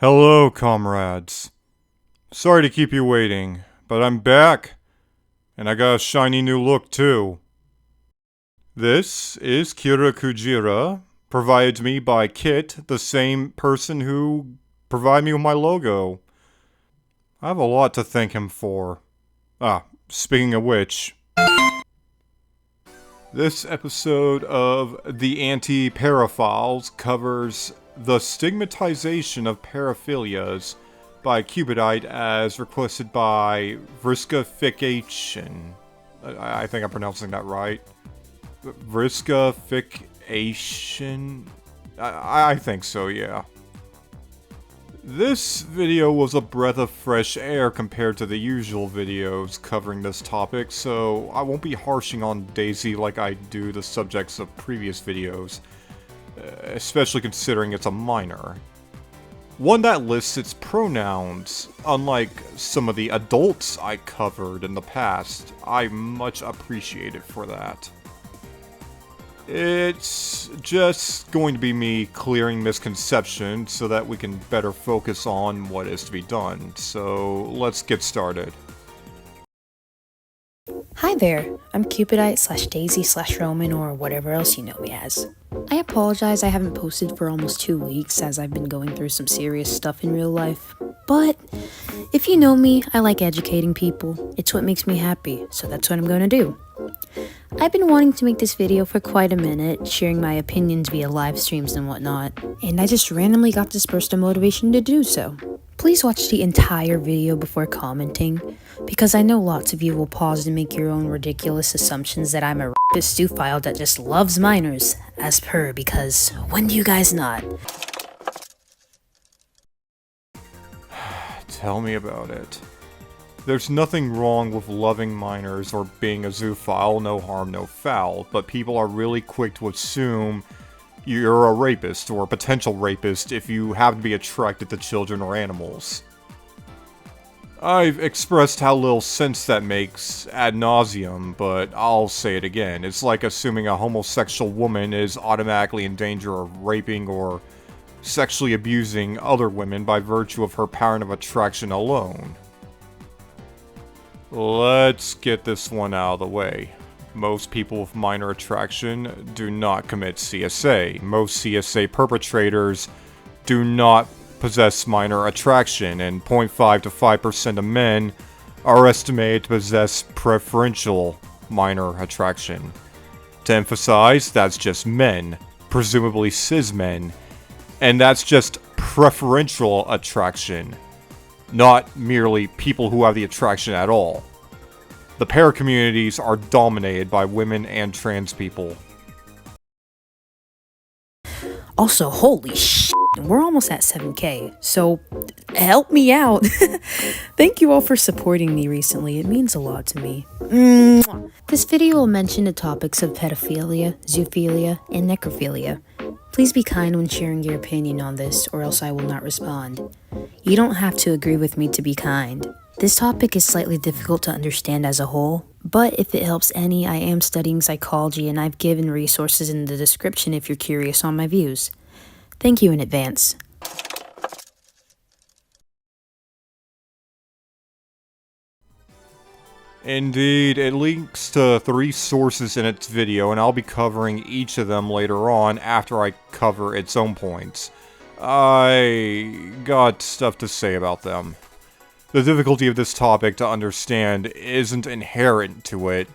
Hello, comrades. Sorry to keep you waiting, but I'm back, and I got a shiny new look too. This is Kira Kujira, provided to me by Kit, the same person who provided me with my logo. I have a lot to thank him for. Speaking of which, this episode of The Anti-Paraphilias covers the stigmatization of paraphilias by Cupidite as requested by Vriskafication. I think I'm pronouncing that right. Vriskafication? I think so, yeah. This video was a breath of fresh air compared to the usual videos covering this topic, so I won't be harshing on Daisy like I do the subjects of previous videos, especially considering it's a minor. One that lists its pronouns, unlike some of the adults I covered in the past. I much appreciate it for that. It's just going to be me clearing misconceptions so that we can better focus on what is to be done. So let's get started. Hi there, I'm Cupidite/Daisy/Roman or whatever else you know me as. I apologize I haven't posted for almost 2 weeks as I've been going through some serious stuff in real life. But if you know me, I like educating people. It's what makes me happy, so that's what I'm going to do. I've been wanting to make this video for quite a minute, sharing my opinions via live streams and whatnot, and I just randomly got this burst of motivation to do so. Please watch the entire video before commenting, because I know lots of you will pause and make your own ridiculous assumptions that I'm a rapist zoophile that just loves minors, as per, because when do you guys not? Tell me about it. There's nothing wrong with loving minors or being a zoophile, no harm, no foul, but people are really quick to assume you're a rapist or a potential rapist if you happen to be attracted to children or animals. I've expressed how little sense that makes ad nauseum, but I'll say it again. It's like assuming a homosexual woman is automatically in danger of raping or sexually abusing other women by virtue of her pattern of attraction alone. Let's get this one out of the way. Most people with minor attraction do not commit CSA. Most CSA perpetrators do not possess minor attraction, and 0.5 to 5% of men are estimated to possess preferential minor attraction. To emphasize, that's just men, presumably cis men, and that's just preferential attraction, not merely people who have the attraction at all. The para communities are dominated by women and trans people. Also, holy shit, we're almost at 7K, so help me out. Thank you all for supporting me recently, it means a lot to me. This video will mention the topics of pedophilia, zoophilia, and necrophilia. Please be kind when sharing your opinion on this, or else I will not respond. You don't have to agree with me to be kind. This topic is slightly difficult to understand as a whole, but if it helps any, I am studying psychology and I've given resources in the description if you're curious on my views. Thank you in advance. Indeed, it links to 3 sources in its video, and I'll be covering each of them later on after I cover its own points. I got stuff to say about them. The difficulty of this topic to understand isn't inherent to it,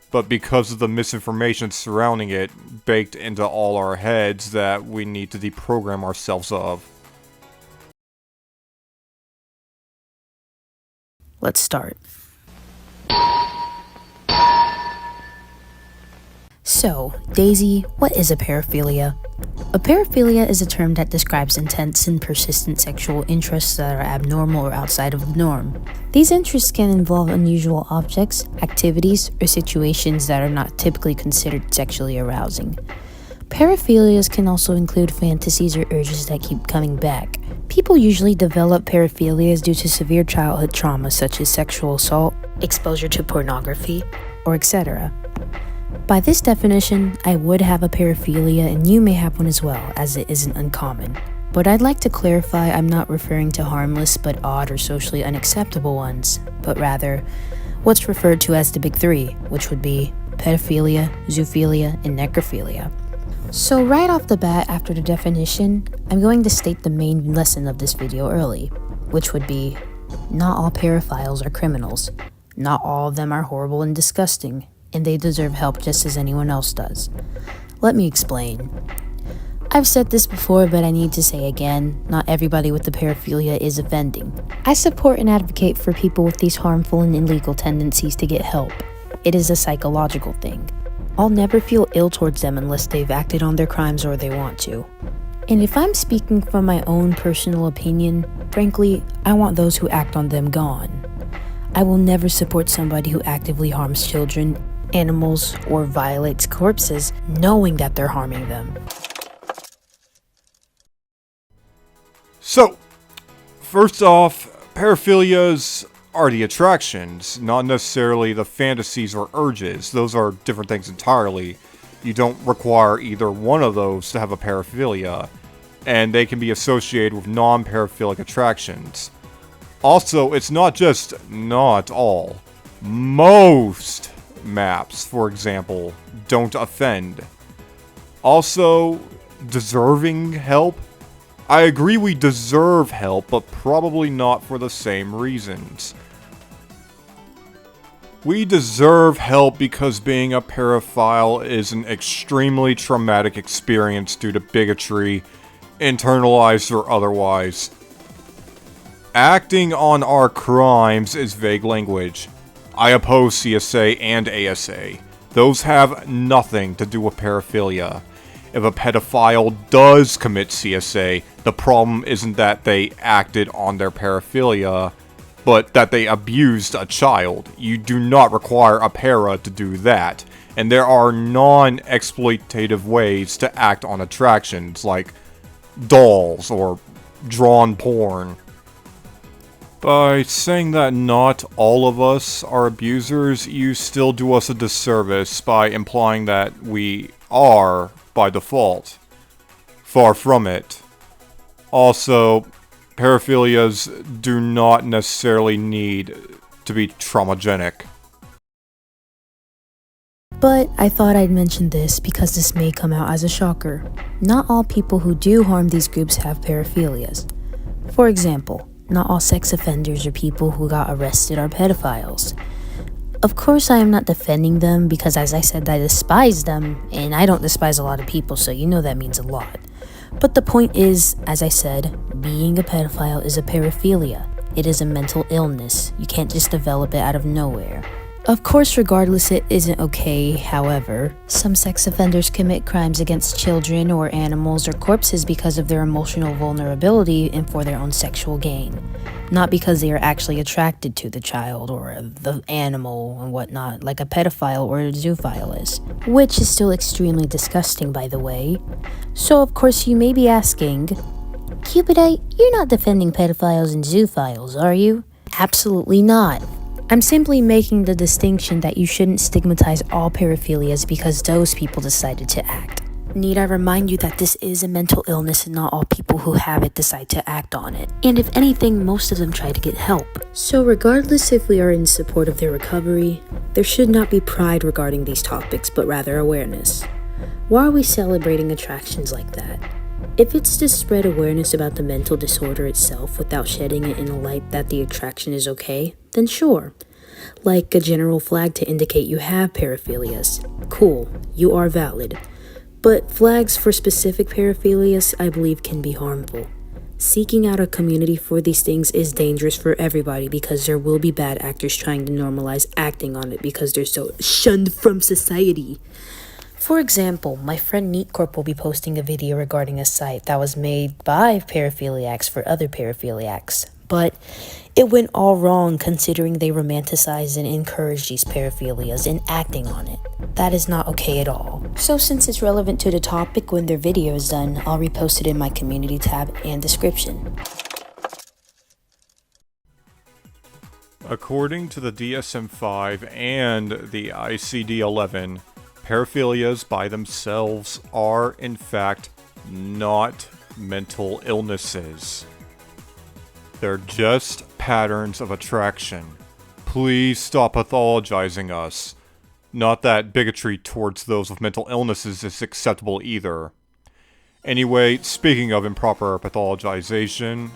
but because of the misinformation surrounding it baked into all our heads that we need to deprogram ourselves of. Let's start. So, Daisy, what is a paraphilia? A paraphilia is a term that describes intense and persistent sexual interests that are abnormal or outside of the norm. These interests can involve unusual objects, activities, or situations that are not typically considered sexually arousing. Paraphilias can also include fantasies or urges that keep coming back. People usually develop paraphilias due to severe childhood trauma such as sexual assault, exposure to pornography, or etc. By this definition, I would have a paraphilia and you may have one as well, as it isn't uncommon. But I'd like to clarify I'm not referring to harmless but odd or socially unacceptable ones, but rather what's referred to as the big three, which would be pedophilia, zoophilia, and necrophilia. So right off the bat after the definition, I'm going to state the main lesson of this video early, which would be, not all paraphiles are criminals. Not all of them are horrible and disgusting, and they deserve help just as anyone else does. Let me explain. I've said this before, but I need to say again, not everybody with the paraphilia is offending. I support and advocate for people with these harmful and illegal tendencies to get help. It is a psychological thing. I'll never feel ill towards them unless they've acted on their crimes or they want to. And if I'm speaking from my own personal opinion, frankly, I want those who act on them gone. I will never support somebody who actively harms children, animals, or violates corpses knowing that they're harming them. So, first off, paraphilias are the attractions, not necessarily the fantasies or urges. Those are different things entirely. You don't require either one of those to have a paraphilia, and they can be associated with non-paraphilic attractions. Also, it's not just not all. Most maps, for example, don't offend. Also, deserving help? I agree we deserve help, but probably not for the same reasons. We deserve help because being a paraphile is an extremely traumatic experience due to bigotry, internalized or otherwise. Acting on our crimes is vague language. I oppose CSA and ASA. Those have nothing to do with paraphilia. If a pedophile does commit CSA, the problem isn't that they acted on their paraphilia, but that they abused a child. You do not require a para to do that, and there are non-exploitative ways to act on attractions, like dolls or drawn porn. By saying that not all of us are abusers, you still do us a disservice by implying that we are by default. Far from it. Also, paraphilias do not necessarily need to be traumagenic. But I thought I'd mention this because this may come out as a shocker. Not all people who do harm these groups have paraphilias. For example, not all sex offenders or people who got arrested are pedophiles. Of course, I am not defending them because, as I said, I despise them, and I don't despise a lot of people, so you know that means a lot. But the point is, as I said, being a pedophile is a paraphilia. It is a mental illness. You can't just develop it out of nowhere. Of course, regardless, it isn't okay. However, some sex offenders commit crimes against children or animals or corpses because of their emotional vulnerability and for their own sexual gain. Not because they are actually attracted to the child or the animal and whatnot, like a pedophile or a zoophile is. Which is still extremely disgusting, by the way. So, of course, you may be asking, Cupidite, you're not defending pedophiles and zoophiles, are you? Absolutely not. I'm simply making the distinction that you shouldn't stigmatize all paraphilias because those people decided to act. Need I remind you that this is a mental illness and not all people who have it decide to act on it. And if anything, most of them try to get help. So regardless if we are in support of their recovery, there should not be pride regarding these topics, but rather awareness. Why are we celebrating attractions like that? If it's to spread awareness about the mental disorder itself without shedding it in a light that the attraction is okay, then sure. Like a general flag to indicate you have paraphilias. Cool, you are valid. But flags for specific paraphilias, I believe, can be harmful. Seeking out a community for these things is dangerous for everybody because there will be bad actors trying to normalize acting on it because they're so shunned from society. For example, my friend NeatCorp will be posting a video regarding a site that was made by paraphiliacs for other paraphiliacs, but it went all wrong considering they romanticize and encourage these paraphilias and acting on it. That is not okay at all. So since it's relevant to the topic when their video is done, I'll repost it in my community tab and description. According to the DSM-5 and the ICD-11, paraphilias by themselves are, in fact, not mental illnesses. They're just patterns of attraction. Please stop pathologizing us. Not that bigotry towards those with mental illnesses is acceptable either. Anyway, speaking of improper pathologization,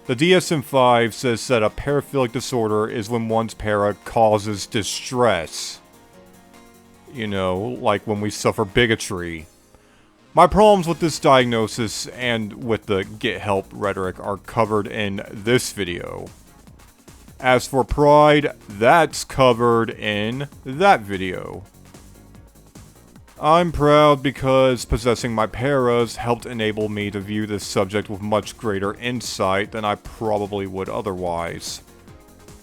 the DSM-5 says that a paraphilic disorder is when one's para causes distress. You know, like when we suffer bigotry. My problems with this diagnosis and with the get help rhetoric are covered in this video. As for pride, that's covered in that video. I'm proud because possessing my paras helped enable me to view this subject with much greater insight than I probably would otherwise.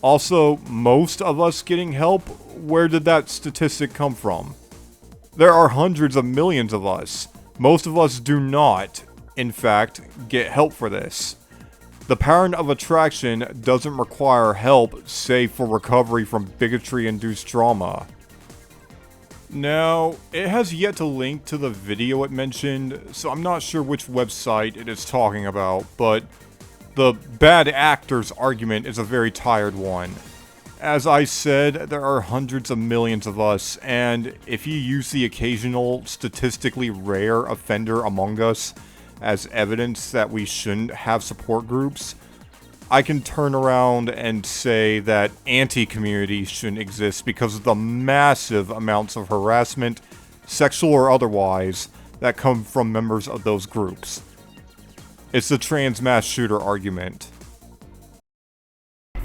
Also, most of us getting help, where did that statistic come from? There are hundreds of millions of us. Most of us do not, in fact, get help for this. The pattern of attraction doesn't require help save for recovery from bigotry-induced trauma. Now, it has yet to link to the video it mentioned, so I'm not sure which website it is talking about, but the bad actors argument is a very tired one. As I said, there are hundreds of millions of us, and if you use the occasional statistically rare offender among us as evidence that we shouldn't have support groups, I can turn around and say that anti-communities shouldn't exist because of the massive amounts of harassment, sexual or otherwise, that come from members of those groups. It's the trans mass shooter argument.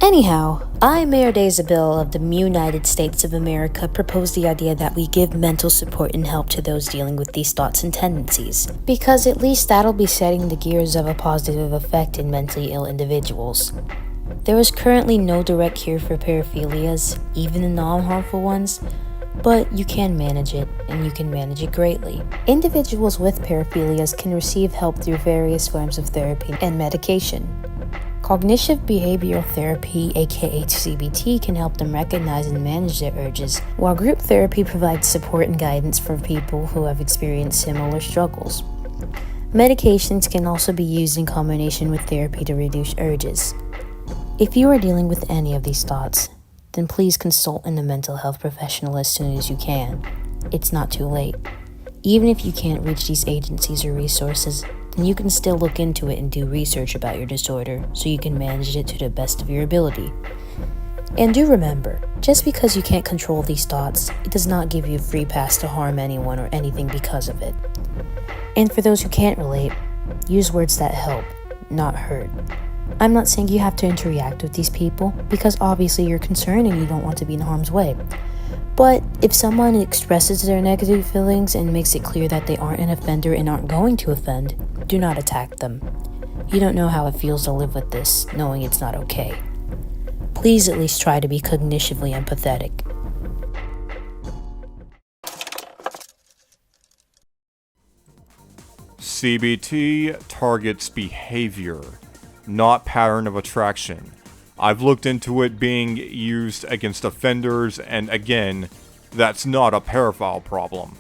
Anyhow, I, Mayor Daisabel of the United States of America, propose the idea that we give mental support and help to those dealing with these thoughts and tendencies, because at least that'll be setting the gears of a positive effect in mentally ill individuals. There is currently no direct cure for paraphilias, even the non-harmful ones, but you can manage it, and you can manage it greatly. Individuals with paraphilias can receive help through various forms of therapy and medication. Cognitive behavioral therapy, aka CBT, can help them recognize and manage their urges, while group therapy provides support and guidance for people who have experienced similar struggles. Medications can also be used in combination with therapy to reduce urges. If you are dealing with any of these thoughts, then please consult a mental health professional as soon as you can. It's not too late. Even if you can't reach these agencies or resources, then you can still look into it and do research about your disorder so you can manage it to the best of your ability. And do remember, just because you can't control these thoughts, it does not give you a free pass to harm anyone or anything because of it. And for those who can't relate, use words that help, not hurt. I'm not saying you have to interact with these people, because obviously you're concerned and you don't want to be in harm's way. But if someone expresses their negative feelings and makes it clear that they aren't an offender and aren't going to offend, do not attack them. You don't know how it feels to live with this, knowing it's not okay. Please at least try to be cognitively empathetic. CBT targets behavior, not pattern of attraction. I've looked into it being used against offenders, and again, that's not a paraphile problem.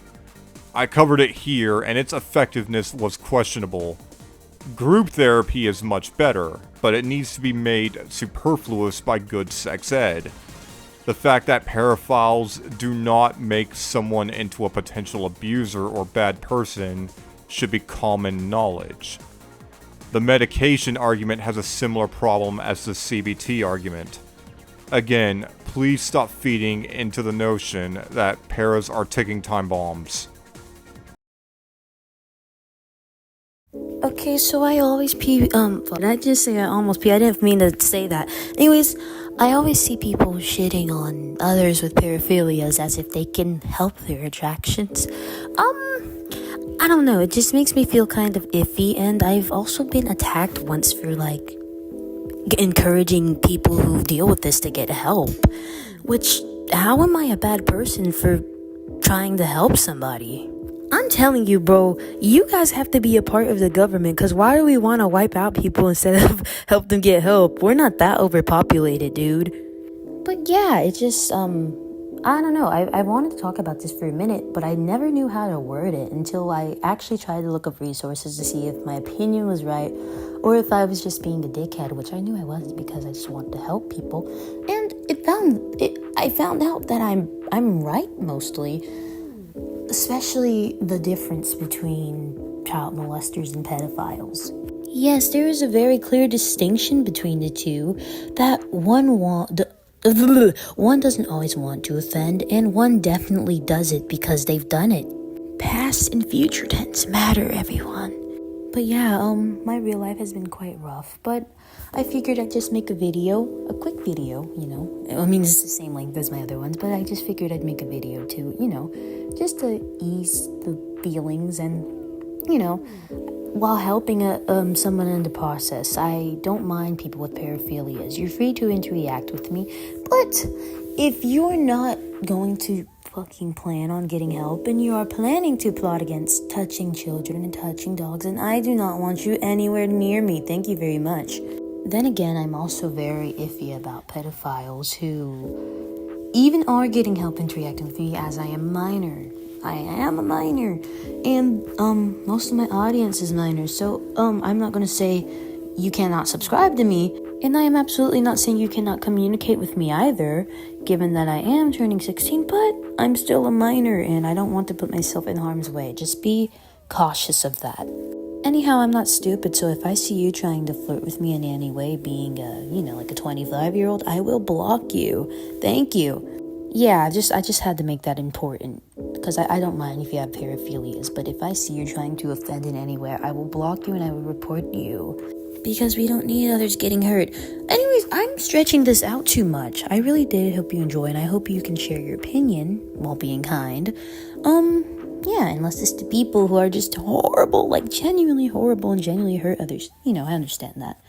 I covered it here, and its effectiveness was questionable. Group therapy is much better, but it needs to be made superfluous by good sex ed. The fact that paraphiles do not make someone into a potential abuser or bad person should be common knowledge. The medication argument has a similar problem as the CBT argument. Again, please stop feeding into the notion that paras are ticking time bombs. Okay, so I always pee, did I just say I almost pee? I didn't mean to say that. Anyways, I always see people shitting on others with paraphilias as if they can help their attractions. I don't know, it just makes me feel kind of iffy, and I've also been attacked once for, encouraging people who deal with this to get help. Which, how am I a bad person for trying to help somebody? I'm telling you, bro, you guys have to be a part of the government, because why do we want to wipe out people instead of help them get help? We're not that overpopulated, dude. But yeah, it just, I don't know, I wanted to talk about this for a minute, but I never knew how to word it until I actually tried to look up resources to see if my opinion was right or if I was just being a dickhead, which I knew I wasn't because I just wanted to help people. And I found out that I'm right mostly, especially the difference between child molesters and pedophiles. Yes, there is a very clear distinction between the two, that one doesn't always want to offend, and one definitely does it because they've done it. Past and future tense matter, everyone. But yeah, my real life has been quite rough, but I figured I'd just make a quick video, I mean, it's the same length as my other ones, but I just figured I'd make a video to, just to ease the feelings and, while helping someone in the process. I don't mind people with paraphilias. You're free to interact with me, but if you're not going to fucking plan on getting help and you are planning to plot against touching children and touching dogs, and I do not want you anywhere near me. Thank you very much. Then again, I'm also very iffy about pedophiles who even are getting help interacting with me as I am a minor. I am a minor, and most of my audience is minors, so I'm not gonna say you cannot subscribe to me, and I am absolutely not saying you cannot communicate with me either, given that I am turning 16, but I'm still a minor, and I don't want to put myself in harm's way. Just be cautious of that. Anyhow, I'm not stupid, so if I see you trying to flirt with me in any way, being like a 25-year-old, I will block you. Thank you. Yeah, I just had to make that important, because I don't mind if you have paraphilias, but if I see you trying to offend in anywhere, I will block you and I will report you, because we don't need others getting hurt. Anyways, I'm stretching this out too much. I really did hope you enjoy, and I hope you can share your opinion while being kind. Yeah, unless it's the people who are just horrible, like genuinely horrible and genuinely hurt others. I understand that.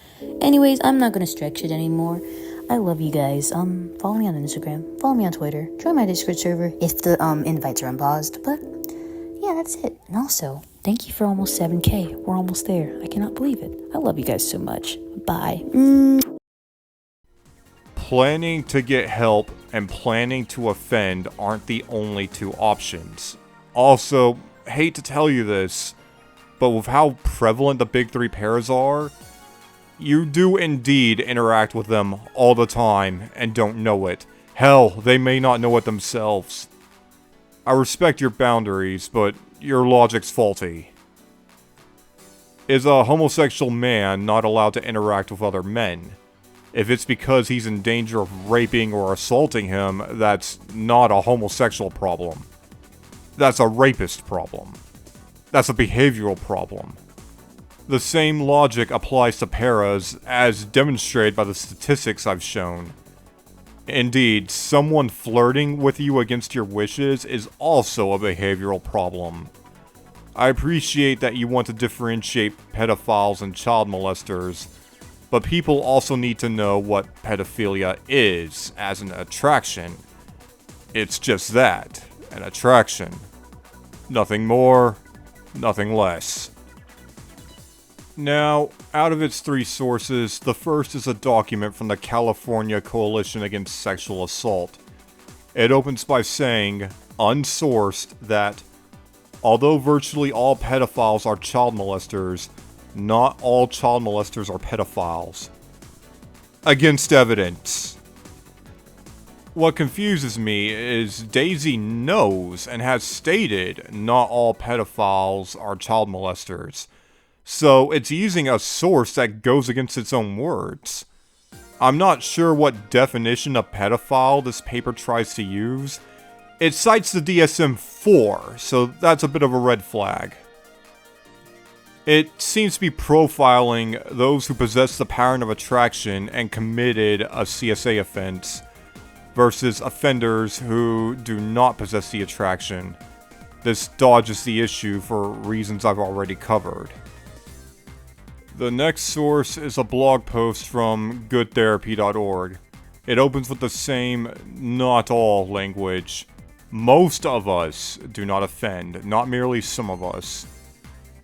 Anyways, I'm not gonna stretch it anymore. I love you guys. Follow me on Instagram, follow me on Twitter, join my Discord server if the invites are unpaused. But yeah, that's it. And also, thank you for almost 7K. We're almost there. I cannot believe it. I love you guys so much. Bye. Planning to get help and planning to offend aren't the only two options. Also, hate to tell you this, but with how prevalent the big three pairs are, you do indeed interact with them all the time and don't know it. Hell, they may not know it themselves. I respect your boundaries, but your logic's faulty. Is a homosexual man not allowed to interact with other men? If it's because he's in danger of raping or assaulting him, that's not a homosexual problem. That's a rapist problem. That's a behavioral problem. The same logic applies to paras, as demonstrated by the statistics I've shown. Indeed, someone flirting with you against your wishes is also a behavioral problem. I appreciate that you want to differentiate pedophiles and child molesters, but people also need to know what pedophilia is as an attraction. It's just that, an attraction. Nothing more, nothing less. Now, out of its three sources, the first is a document from the California Coalition Against Sexual Assault. It opens by saying, unsourced, that although virtually all pedophiles are child molesters, not all child molesters are pedophiles. Against evidence. What confuses me is Daisy knows and has stated not all pedophiles are child molesters. So it's using a source that goes against its own words. I'm not sure what definition of pedophile this paper tries to use. It cites the DSM-4, so that's a bit of a red flag. It seems to be profiling those who possess the pattern of attraction and committed a CSA offense, versus offenders who do not possess the attraction. This dodges the issue for reasons I've already covered. The next source is a blog post from goodtherapy.org. It opens with the same not all language. Most of us do not offend, not merely some of us.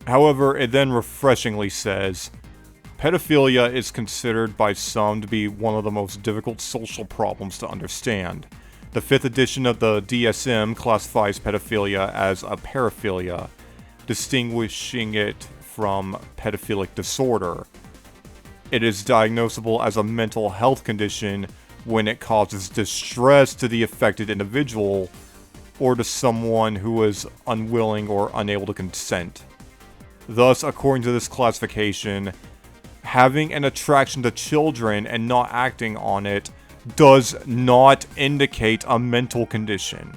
However, it then refreshingly says, pedophilia is considered by some to be one of the most difficult social problems to understand. The 5th edition of the DSM classifies pedophilia as a paraphilia, distinguishing it from pedophilic disorder. It is diagnosable as a mental health condition when it causes distress to the affected individual or to someone who is unwilling or unable to consent. Thus, according to this classification, having an attraction to children and not acting on it does not indicate a mental condition.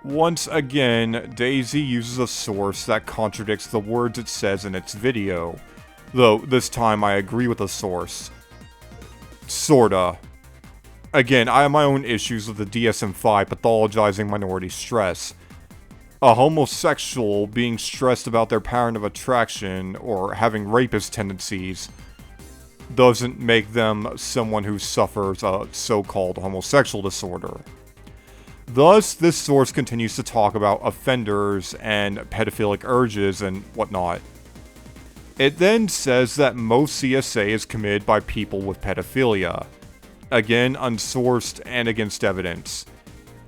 Once again, Daisy uses a source that contradicts the words it says in its video, though this time I agree with the source. Sorta. Again, I have my own issues with the DSM-5 pathologizing minority stress. A homosexual being stressed about their pattern of attraction or having rapist tendencies doesn't make them someone who suffers a so-called homosexual disorder. Thus, this source continues to talk about offenders and pedophilic urges and whatnot. It then says that most CSA is committed by people with pedophilia. Again, unsourced and against evidence.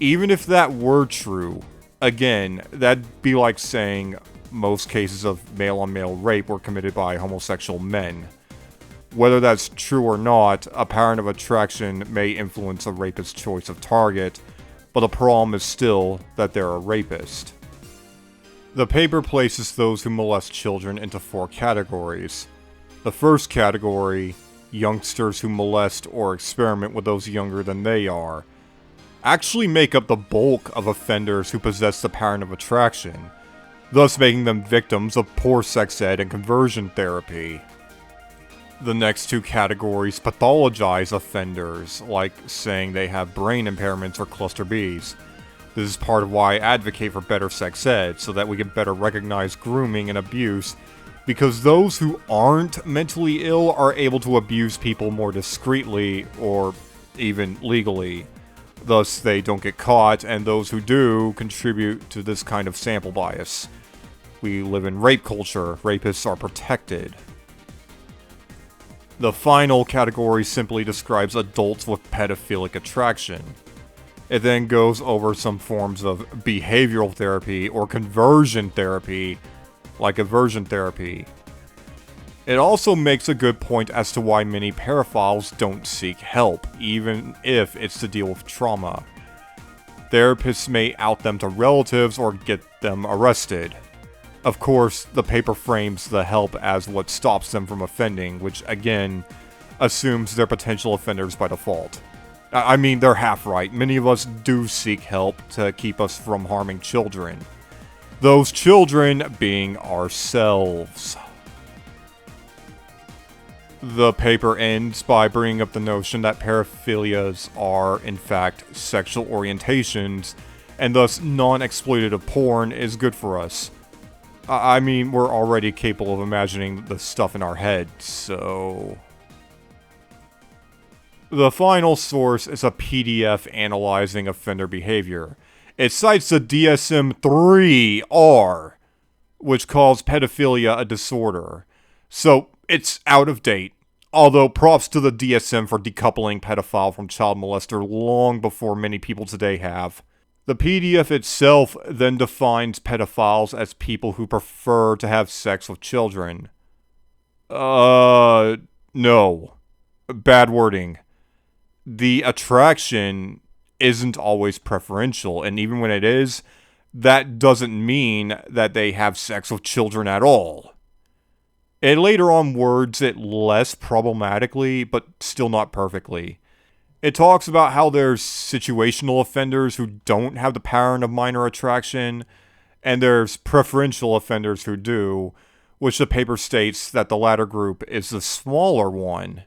Even if that were true, again, that'd be like saying most cases of male-on-male rape were committed by homosexual men. Whether that's true or not, a pattern of attraction may influence a rapist's choice of target, but the problem is still that they're a rapist. The paper places those who molest children into 4 categories. The first category, youngsters who molest or experiment with those younger than they are, actually make up the bulk of offenders who possess the pattern of attraction, thus making them victims of poor sex ed and conversion therapy. The next 2 categories pathologize offenders, like saying they have brain impairments or cluster Bs. This is part of why I advocate for better sex ed, so that we can better recognize grooming and abuse, because those who aren't mentally ill are able to abuse people more discreetly, or even legally. Thus, they don't get caught, and those who do contribute to this kind of sample bias. We live in rape culture. Rapists are protected. The final category simply describes adults with pedophilic attraction. It then goes over some forms of behavioral therapy or conversion therapy, like aversion therapy. It also makes a good point as to why many paraphiles don't seek help, even if it's to deal with trauma. Therapists may out them to relatives or get them arrested. Of course, the paper frames the help as what stops them from offending, which again, assumes they're potential offenders by default. I mean, they're half right. Many of us do seek help to keep us from harming children. Those children being ourselves. The paper ends by bringing up the notion that paraphilias are, in fact, sexual orientations, and thus non-exploitative porn is good for us. I mean, we're already capable of imagining the stuff in our head, so... The final source is a PDF analyzing offender behavior. It cites the DSM-3R, which calls pedophilia a disorder. So, it's out of date. Although, props to the DSM for decoupling pedophile from child molester long before many people today have. The PDF itself then defines pedophiles as people who prefer to have sex with children. No. Bad wording. The attraction isn't always preferential, and even when it is, that doesn't mean that they have sex with children at all. It later on words it less problematically, but still not perfectly. It talks about how there's situational offenders who don't have the pattern of minor attraction, and there's preferential offenders who do, which the paper states that the latter group is the smaller one.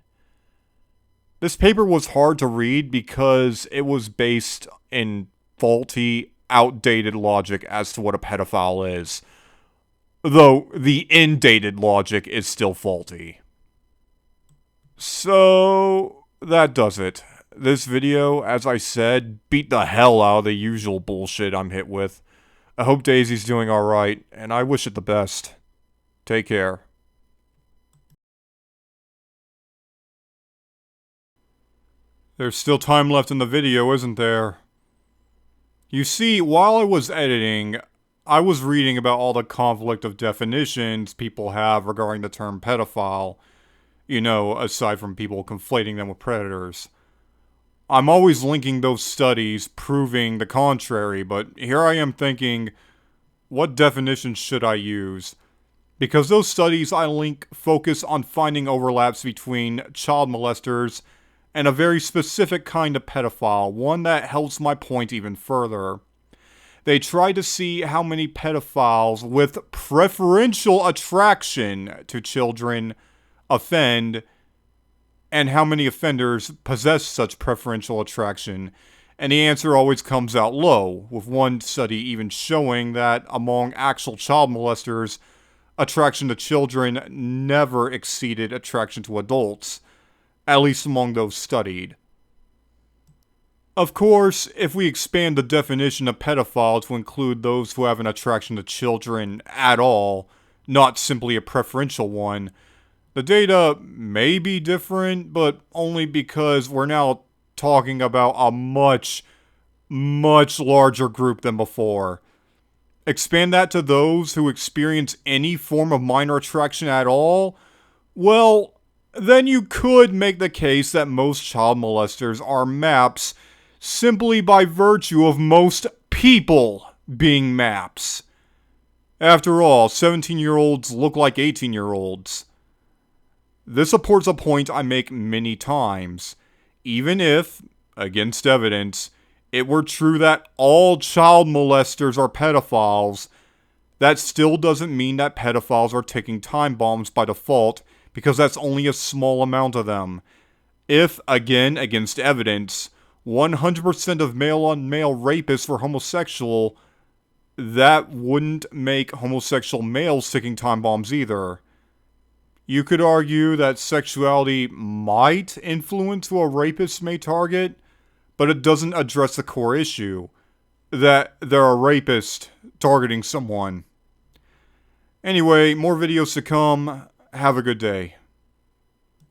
This paper was hard to read because it was based in faulty, outdated logic as to what a pedophile is. Though the indated logic is still faulty. So, that does it. This video, as I said, beat the hell out of the usual bullshit I'm hit with. I hope Daisy's doing alright, and I wish it the best. Take care. There's still time left in the video, isn't there? You see, while I was editing, I was reading about all the conflict of definitions people have regarding the term pedophile. You know, aside from people conflating them with predators. I'm always linking those studies proving the contrary, but here I am thinking, what definition should I use? Because those studies I link focus on finding overlaps between child molesters and a very specific kind of pedophile, one that helps my point even further. They try to see how many pedophiles with preferential attraction to children offend, and how many offenders possess such preferential attraction. And the answer always comes out low, with one study even showing that among actual child molesters, attraction to children never exceeded attraction to adults, at least among those studied. Of course, if we expand the definition of pedophile to include those who have an attraction to children at all, not simply a preferential one, the data may be different, but only because we're now talking about a much, much larger group than before. Expand that to those who experience any form of minor attraction at all? Well, then you could make the case that most child molesters are MAPS simply by virtue of most people being MAPS. After all, 17-year-olds look like 18-year-olds. This supports a point I make many times. Even if, against evidence, it were true that all child molesters are pedophiles, that still doesn't mean that pedophiles are ticking time bombs by default, because that's only a small amount of them. If, again, against evidence, 100% of male-on-male rapists were homosexual, that wouldn't make homosexual males ticking time bombs either. You could argue that sexuality might influence who a rapist may target, but it doesn't address the core issue, that they're a rapist targeting someone. Anyway, more videos to come. Have a good day.